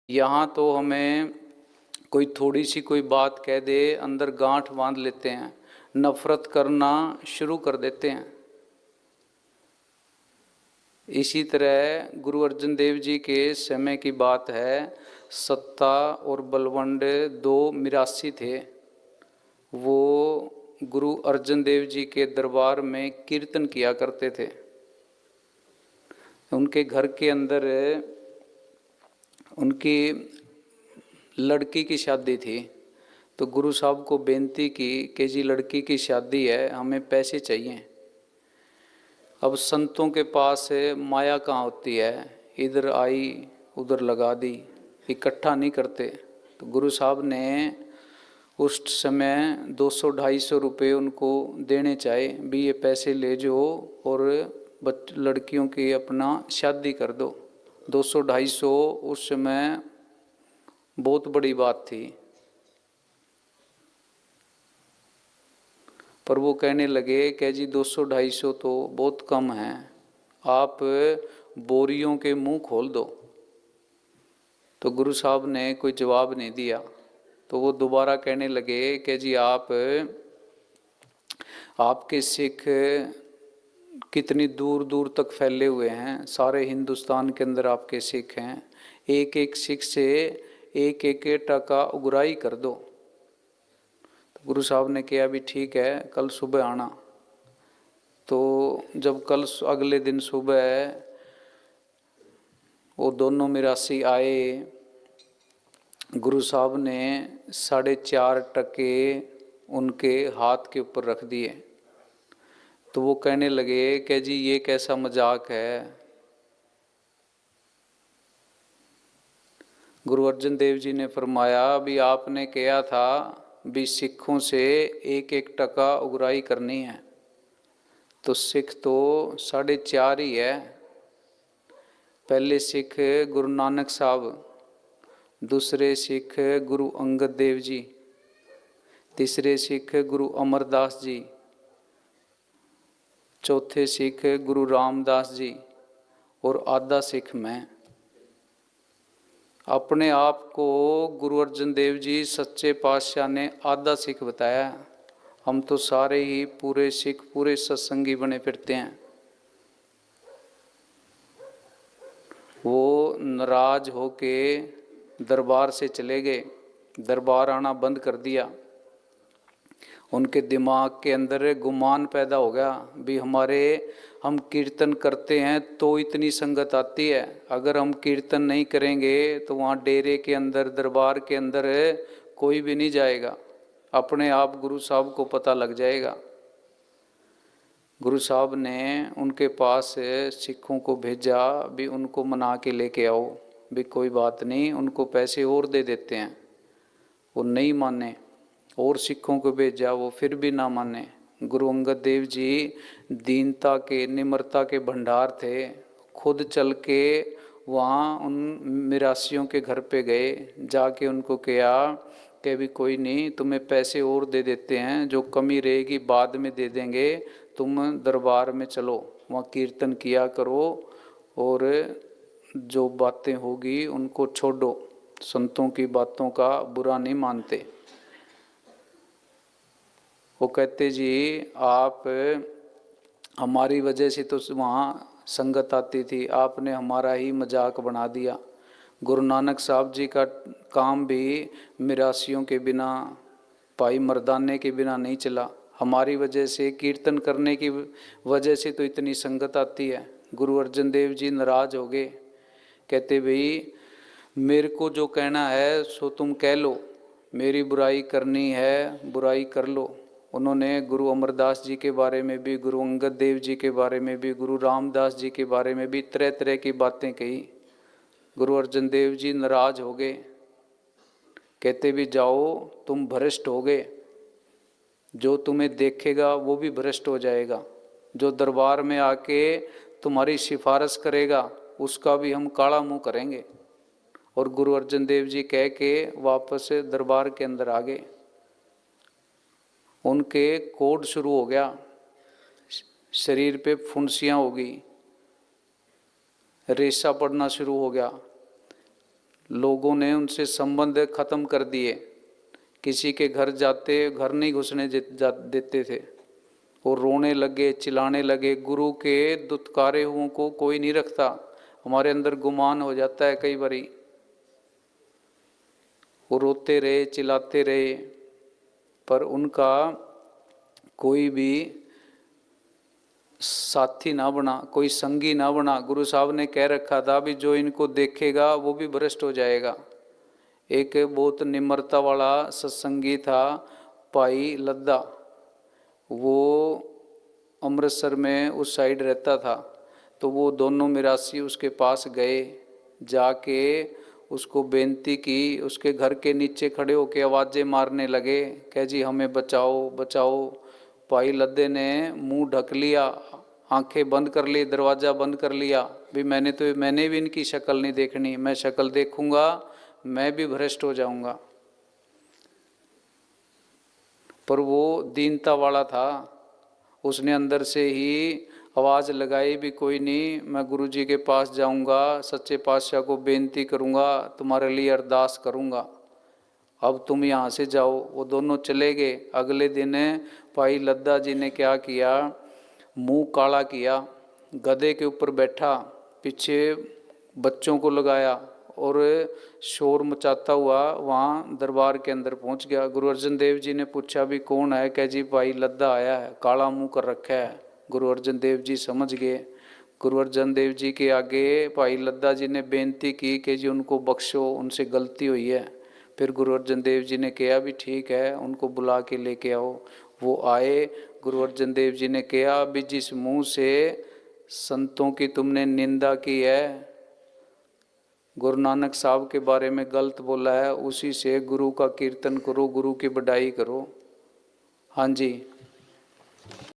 यहाँ तो हमें कोई थोड़ी सी कोई बात कह दे, अंदर गांठ बांध लेते हैं, नफरत करना शुरू कर देते हैं। इसी तरह गुरु अर्जन देव जी के समय की बात है। सत्ता और बलवंड दो मिरासी थे। वो गुरु अर्जन देव जी के दरबार में कीर्तन किया करते थे। उनके घर के अंदर उनकी लड़की की शादी थी, तो गुरु साहब को बेनती की कि जी लड़की की शादी है, हमें पैसे चाहिए। अब संतों के पास माया कहाँ होती है, इधर आई उधर लगा दी, इकट्ठा नहीं करते। तो गुरु साहब ने उस समय 200-250 रुपये उनको देने चाहे भी, ये पैसे ले जाओ और लड़कियों की अपना शादी कर दो। 200-250 उस समय बहुत बड़ी बात थी। पर वो कहने लगे कि जी 200-250 तो बहुत कम है, आप बोरियों के मुंह खोल दो। तो गुरु साहब ने कोई जवाब नहीं दिया। तो वो दोबारा कहने लगे कि जी आपके सिख कितनी दूर दूर तक फैले हुए हैं, सारे हिंदुस्तान के अंदर आपके सिख हैं, एक एक सिख से एक एक टका उगराई कर दो। तो गुरु साहब ने कहा भी ठीक है, कल सुबह आना। तो जब कल अगले दिन सुबह वो दोनों मिरासी आए, गुरु साहब ने 4.5 टके उनके हाथ के ऊपर रख दिए। तो वो कहने लगे कि जी ये कैसा मजाक है। गुरु अर्जन देव जी ने फरमाया भी आपने कहा था भी सिखों से एक एक टका उगराई करनी है, तो सिख तो 4.5 ही है। पहले सिख गुरु नानक साहब, दूसरे सिख गुरु अंगद देव जी, तीसरे सिख गुरु अमरदास जी, चौथे सिख गुरु रामदास जी और आधा सिख मैं। अपने आप को गुरु अर्जन देव जी सच्चे पातशाह ने आधा सिख बताया। हम तो सारे ही पूरे सिख, पूरे सत्संगी बने फिरते हैं। वो नाराज होके दरबार से चले गए, दरबार आना बंद कर दिया। उनके दिमाग के अंदर गुमान पैदा हो गया भी हम कीर्तन करते हैं तो इतनी संगत आती है, अगर हम कीर्तन नहीं करेंगे तो वहाँ डेरे के अंदर, दरबार के अंदर कोई भी नहीं जाएगा, अपने आप गुरु साहब को पता लग जाएगा। गुरु साहब ने उनके पास सिखों को भेजा भी उनको मना के लेके आओ, भी कोई बात नहीं, उनको पैसे और दे देते हैं। वो नहीं माने, और सिखों को भेजा, वो फिर भी ना माने। गुरु अंगद देव जी दीनता के, निम्रता के भंडार थे। खुद चल के वहाँ उन मिरासियों के घर पे गए, जाके उनको कहा कि भी कोई नहीं, तुम्हें पैसे और दे देते हैं, जो कमी रहेगी बाद में दे देंगे, तुम दरबार में चलो, वहाँ कीर्तन किया करो और जो बातें होगी उनको छोड़ो, संतों की बातों का बुरा नहीं मानते। वो कहते जी आप हमारी वजह से तो वहाँ संगत आती थी, आपने हमारा ही मजाक बना दिया। गुरु नानक साहब जी का काम भी मिरासियों के बिना, भाई मर्दाने के बिना नहीं चला। हमारी वजह से, कीर्तन करने की वजह से तो इतनी संगत आती है। गुरु अर्जन देव जी नाराज हो गए, कहते भाई मेरे को जो कहना है सो तुम कह लो, मेरी बुराई करनी है बुराई कर लो। उन्होंने गुरु अमरदास जी के बारे में भी, गुरु अंगद देव जी के बारे में भी, गुरु रामदास जी के बारे में भी तरह तरह की बातें कही। गुरु अर्जन देव जी नाराज हो गए, कहते भी जाओ तुम भ्रष्ट हो गए, जो तुम्हें देखेगा वो भी भ्रष्ट हो जाएगा, जो दरबार में आके तुम्हारी सिफारिश करेगा उसका भी हम काला मुंह करेंगे। और गुरु अर्जन देव जी कह के वापस दरबार के अंदर आ गए। उनके कोढ़ शुरू हो गया, शरीर पे फुंसियाँ हो गई, रेशा पड़ना शुरू हो गया, लोगों ने उनसे संबंध खत्म कर दिए। किसी के घर जाते घर नहीं घुसने देते थे। वो रोने लगे, चिल्लाने लगे। गुरु के दुत्कारे हुओं को कोई नहीं रखता। हमारे अंदर गुमान हो जाता है कई बारी। वो रोते रहे, चिल्लाते रहे, पर उनका कोई भी साथी ना बना, कोई संगी ना बना। गुरु साहब ने कह रखा था भी जो इनको देखेगा वो भी भ्रष्ट हो जाएगा। एक बहुत निम्रता वाला सत्संगी था भाई लद्दा, वो अमृतसर में उस साइड रहता था। तो वो दोनों मिरासी उसके पास गए, जाके उसको बेनती की। उसके घर के नीचे खड़े होकर आवाज़ें मारने लगे, कह जी हमें बचाओ बचाओ। भाई लद्दे ने मुंह ढक लिया, आंखें बंद कर ली, दरवाज़ा बंद कर लिया। भी मैंने भी इनकी शक्ल नहीं देखनी, मैं शक्ल देखूंगा मैं भी भ्रष्ट हो जाऊंगा। पर वो दीनता वाला था, उसने अंदर से ही आवाज़ लगाई भी कोई नहीं, मैं गुरु जी के पास जाऊंगा, सच्चे पातशाह को बेनती करूंगा, तुम्हारे लिए अरदास करूंगा, अब तुम यहाँ से जाओ। वो दोनों चले गए। अगले दिन भाई लद्दा जी ने क्या किया, मुंह काला किया, गधे के ऊपर बैठा, पीछे बच्चों को लगाया और शोर मचाता हुआ वहाँ दरबार के अंदर पहुँच गया। गुरु अर्जन देव जी ने पूछा भी कौन है, कह जी भाई लद्दा आया है, काला मुंह कर रखा है। गुरु अर्जन देव जी समझ गए। गुरु अर्जन देव जी के आगे भाई लद्दा जी ने बेनती की कि जी उनको बख्शो, उनसे गलती हुई है। फिर गुरु अर्जन देव जी ने कहा भी ठीक है, उनको बुला के लेके आओ। वो आए। गुरु अर्जन देव जी ने कहा भी जिस मुंह से संतों की तुमने निंदा की है, गुरु नानक साहब के बारे में गलत बोला है, उसी से गुरु का कीर्तन करो, गुरु की बड़ाई करो। हाँ जी।